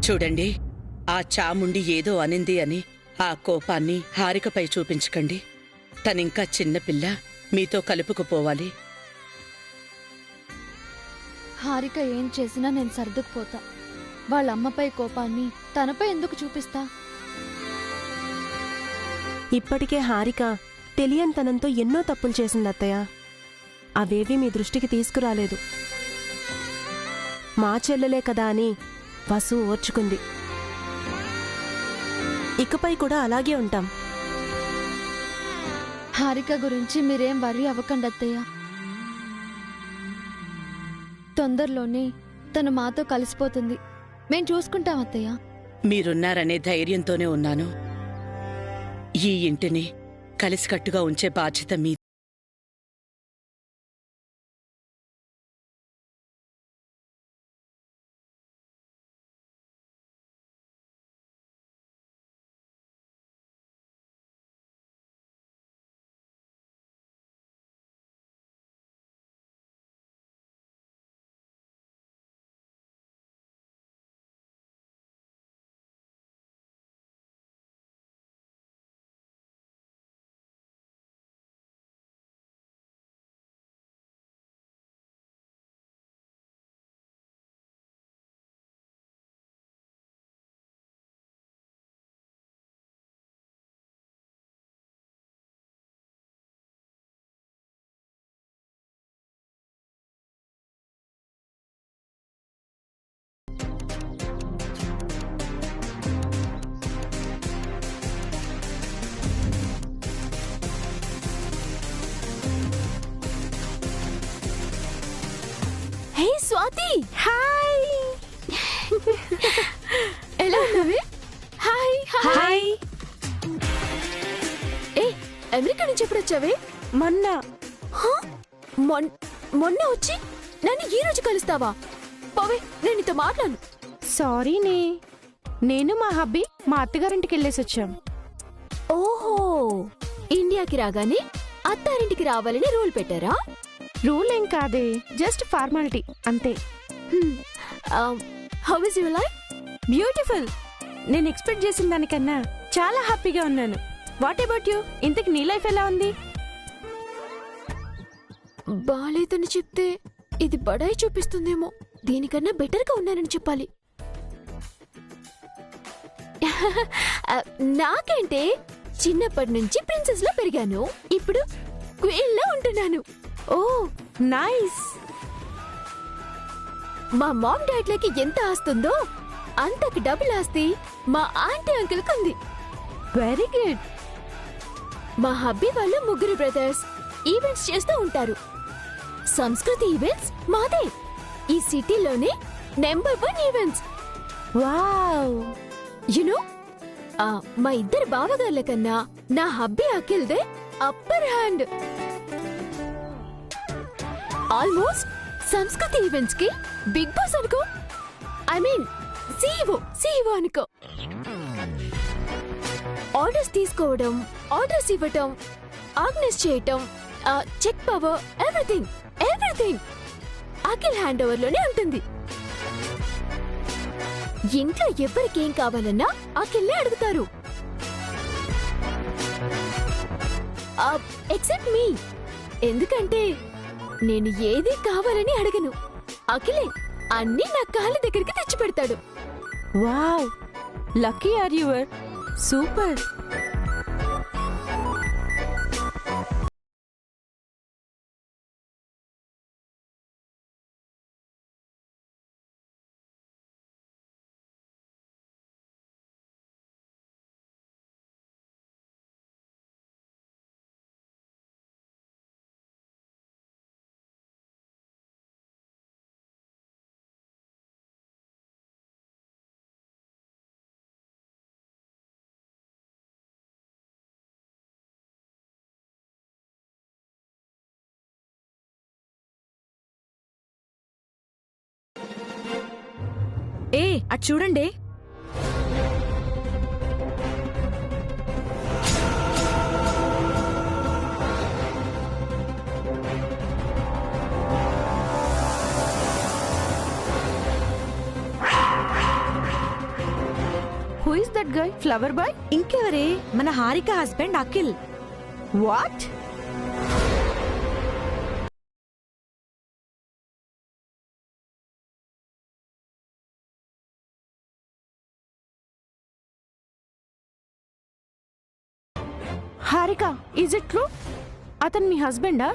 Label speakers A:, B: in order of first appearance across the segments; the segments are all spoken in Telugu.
A: చూడండి, ఆ చాముండి ఏదో అనింది అని ఆ కోపాన్ని హారికపై చూపించకండి. తనింకా చిన్నపిల్ల, మీతో కలుపుకుపోవాలి.
B: హారిక ఏం చేసినా నేను సర్దుకుపోతా. వాళ్ళమ్మపై కోపాన్ని తనపై ఎందుకు చూపిస్తా?
C: ఇప్పటికే హారిక తెలియనితనంతో ఎన్నో తప్పులు చేసింది అత్తయ్య. అవేవీ మీ దృష్టికి తీసుకురాలేదు. మా చెల్లెలే కదా అని వసు ఓర్చుకుంది. ఇకపై కూడా అలాగే ఉంటాం.
B: హారిక గురించి మీరేం వర్రీ అవ్వకండి అత్తయ్య. తొందరలోనే తను మాతో కలిసిపోతుంది. మేం చూసుకుంటాం అత్తయ్య.
A: మీరున్నారనే ధైర్యంతోనే ఉన్నాను. ఈ ఇంటిని కలిసికట్టుగా ఉంచే బాధ్యత మీ.
B: హే స్వాతి,
C: హాయ్.
B: ఎలా ఉన్నావే? Hi
C: hi.
B: ఏ, అమెరికా నుంచి ఎప్పుడు వచ్చావే?
C: మొన్న
B: మొన్న వచ్చి నన్ను ఈ రోజు కలుస్తావా? పోవే, నేను నీతో మాట్లాడు.
C: సారీనే, నేను మా హబ్బీ మా అత్తగారింటికి వెళ్ళేసి వచ్చాం.
B: ఓహో, ఇండియాకి రాగానే అత్తారింటికి రావాలని రూల్ పెట్టారా?
C: రూల్ ఏం కాదే, జస్ట్ ఫార్మాలిటీ అంతే.
B: How is your life?
C: Beautiful. నేను ఎక్స్పెక్ట్ చేసిన దానికన్నా చాలా హ్యాపీగా ఉన్నాను. What about you? ఇంతకు నీ లైఫ్ ఎలా ఉంది?
B: బాలేదని చెప్తే ఇది బడాయి చూపిస్తుందేమో. దీనికన్నా బెటర్ గా ఉన్నానని చెప్పాలి. నాకేంటే, చిన్నప్పటి నుంచి ప్రిన్సెస్ లో పెరిగాను. ఇప్పుడు క్వీన్ లో ఉంటున్నాను.
C: ఓ నైస్.
B: మా మామ్ డాడ్లకి ఎంత ఆస్తుందో అంతకు డబుల్ ఆస్తి మా ఆంటీ అంకుల్ కుంది.
C: Very good.
B: మా హబ్బీ వాళ్ళు ముగ్గురు బ్రదర్స్ ఈవెంట్స్ చేస్తూ ఉంటారు. సంస్కృతి ఈవెంట్స్ మాదే. ఈ సిటీలోనే నెంబర్ 1 ఈవెంట్స్.
C: వావ్.
B: యునో, మా ఇద్దరు బావగార్ల కన్నా నా హబ్బీ అఖిల్దే upper hand. Almost Sanskriti events కి బిగ్ బాస్ అనుకో. ఐ మీన్ సీఈఓ అనుకో. ఆర్డర్స్ తీసుకోవడం, ఆర్డర్స్ ఇవ్వటం, ఆర్గనైజ్ చేయటం, check power, everything Akhil hand over లోనే ఉంటుంది. ఇంట్లో ఎవరికేం కావాలన్నా అఖిల్నే అడుగుతారు. Except me. ఎందుకంటే నేను ఏది కావాలని అడగను. అఖిలే అన్నీ నా కాళ్ళ దగ్గరికి తెచ్చి పెడతాడు.
C: Wow, lucky are your. Super.
B: అటు చూడండి.
C: That guy flower boy?
D: ఇంకెవరే, మన Harika husband Akhil.
C: What? Harika, is it true? అతను మీ హస్బెండా?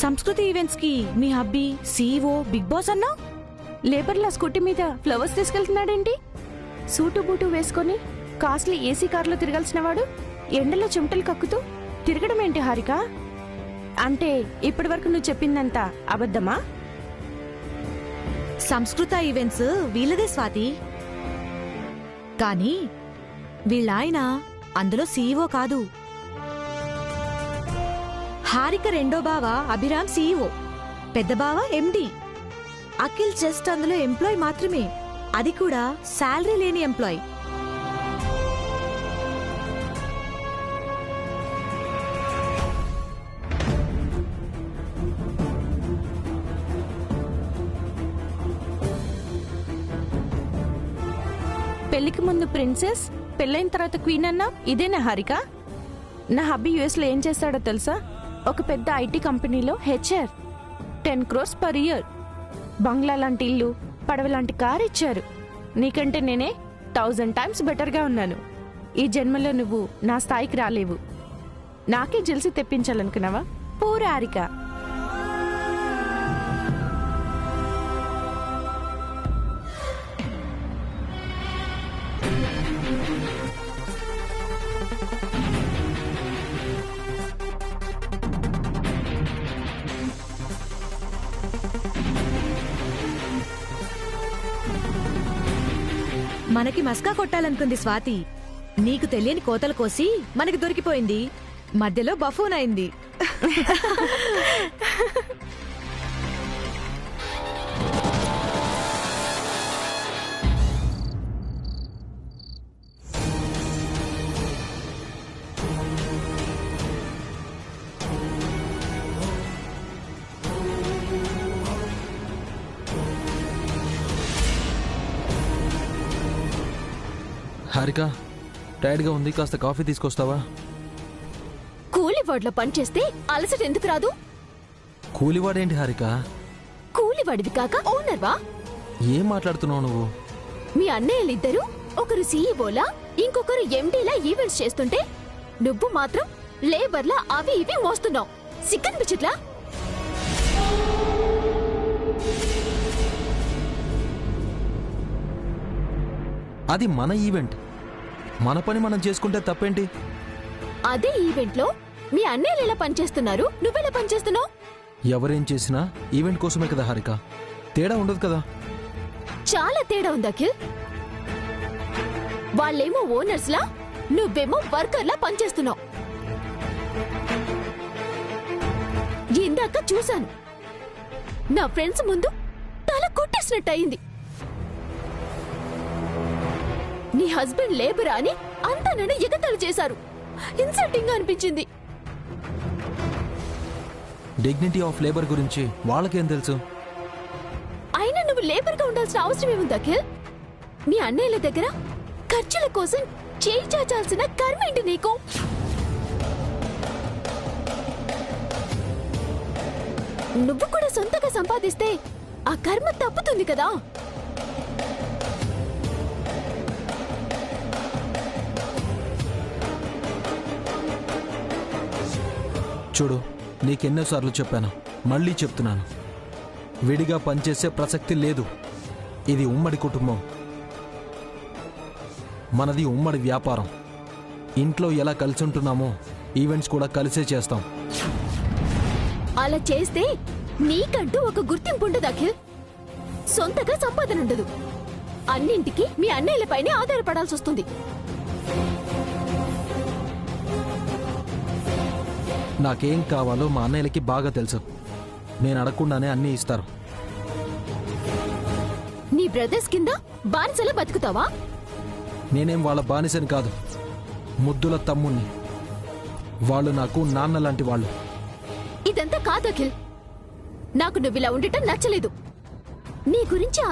D: సంస్కృతి ఈవెంట్స్ కి మీ హబ్బీ సీఈఓ బిగ్ బాస్ అన్నా?
C: లేబర్లా స్కూటీ మీద ఫ్లవర్స్ తీసుకెళ్తున్నాడేంటి? సూటు బూటు వేసుకొని కాస్ట్లీ ఏసీ కారులో తిరగాల్సిన వాడు ఎండలో చెమటలు కక్కుతూ తిరగడం ఏంటి హారిక? అంటే ఇప్పటి వరకు నువ్వు చెప్పిందంతా అబద్ధమా?
D: సంస్కృత ఈవెంట్స్ వీళ్ళదే స్వాతి. కానీ వీళ్ళాయన అందులో సీఈఓ కాదు. హారిక రెండో బావ అభిరామ్ సీఈఓ, పెద్ద బావ ఎండి. అఖిల్ జస్ట్ అందులో ఎంప్లాయ్ మాత్రమే, అది కూడా శాలరీ లేని ఎంప్లాయ్.
C: పెళ్లికి ముందు ప్రిన్సెస్, పెళ్ళైన తర్వాత క్వీన్ అన్నా ఇదేనా హారిక? నా హబ్బీ యుఎస్ లో ఏం చేస్తాడో తెలుసా? ఒక పెద్ద ఐటీ కంపెనీలో హెచ్ఆర్. 10 crores per year. బంగ్లా లాంటి ఇల్లు, పడవ లాంటి కార్ ఇచ్చారు. నీకంటే నేనే 1000 times బెటర్గా ఉన్నాను. ఈ జన్మలో నువ్వు నా స్థాయికి రాలేవు. నాకే జెల్సి తెప్పించాలనుకున్నావా? పూర హారిక.
D: మనకి మస్కా కొట్టాలనుకుంది స్వాతి. నీకు తెలియని కోతలు కోసి మనకి దొరికిపోయింది. మధ్యలో బఫూన్ అయింది.
E: హారిక, టైర్డ్గా ఉంది, కాస్త కాఫీ తీసుకొస్తావా?
B: కూలివాడ్లో పనిచేస్తే అలసట ఎందుకు రాదు?
E: కూలివాడేంటి హారిక?
B: కూలివాడివి కాక ఓనర్వా?
E: ఏం మాట్లాడుతున్నావు నువ్వు?
B: మీ అన్నయ్యలిద్దరూ ఒకరు సీఈఓలా, ఇంకొకరు ఎండీలా ఈవెంట్స్ చేస్తుంటే నువ్వు మాత్రం లేబర్లా అవి ఇవి మోస్తున్నావు. సిగ్గనిపించట్లా?
E: అది మన ఈవెంట్, మన పని మనం చేసుకుంటే తప్పేంటి?
B: అదే ఈవెంట్ లో మీ అన్నయ్యలు ఎలా పనిచేస్తున్నారు, నువ్వెలా పనిచేస్తున్నావు?
E: ఎవరేం చేసినా ఈవెంట్ కోసమే కదా హారిక, తేడా ఉండదు కదా.
B: చాలా తేడా ఉంది అఖిల్. వాళ్ళేమో ఓనర్స్ లా, నువ్వేమో వర్కర్ లా పనిచేస్తున్నావు. ఇందాక చూశాను, నా ఫ్రెండ్స్ ముందు తల కొట్టేసినట్టు అయింది. నీ హస్బెండ్ లేబర్ అని అంతా నన్ను ఎగతాళి చేశారు. ఇన్సల్టింగ్ గా అనిపించింది.
E: డిగ్నిటీ ఆఫ్ లేబర్ గురించి వాళ్ళకేం తెలుసు?
B: అయినా నువ్వు లేబర్ గా ఉండాల్సిన అవసరం ఏముంది అఖిల్? నీ అన్నయ్యల దగ్గర ఖర్చుల కోసం చేయి చాచాల్సిన కర్మేంటి నీకు? నువ్వు కూడా సొంతగా సంపాదిస్తే ఆ కర్మ తప్పుతుంది కదా.
E: చూడు, నీకెన్నోసార్లు చెప్పాను, మళ్ళీ చెప్తున్నాను, విడిగా పనిచేసే ప్రసక్తి లేదు. ఇది ఉమ్మడి కుటుంబం, మనది ఉమ్మడి వ్యాపారం. ఇంట్లో ఎలా కలిసి ఉంటున్నామో ఈవెంట్స్ కూడా కలిసే చేస్తాం.
B: అలా చేస్తే నీకంటూ ఒక గుర్తింపు ఉండదు అఖిల్. సొంతగా సంపాదన ఉండదు. అన్నింటికి మీ అన్నయ్యలపైనే ఆధారపడాల్సి వస్తుంది.
E: నాకేం కావాలో మా అన్నయ్యలకి బాగా తెలుసు. నేను అడగకుండానే అన్నీ ఇస్తారు.
B: నీ బ్రదర్స్ కింద బానిసలా బతుకుతావా?
E: నేనేం వాళ్ళ బానిసని కాదు, ముద్దుల తమ్ముణ్ణి. వాళ్ళు నాకు నాన్న లాంటి వాళ్ళు.
B: ఇదంతా కాదు అఖిల్. నాకు నువ్విలా ఉండటం నచ్చలేదు. నీ గురించి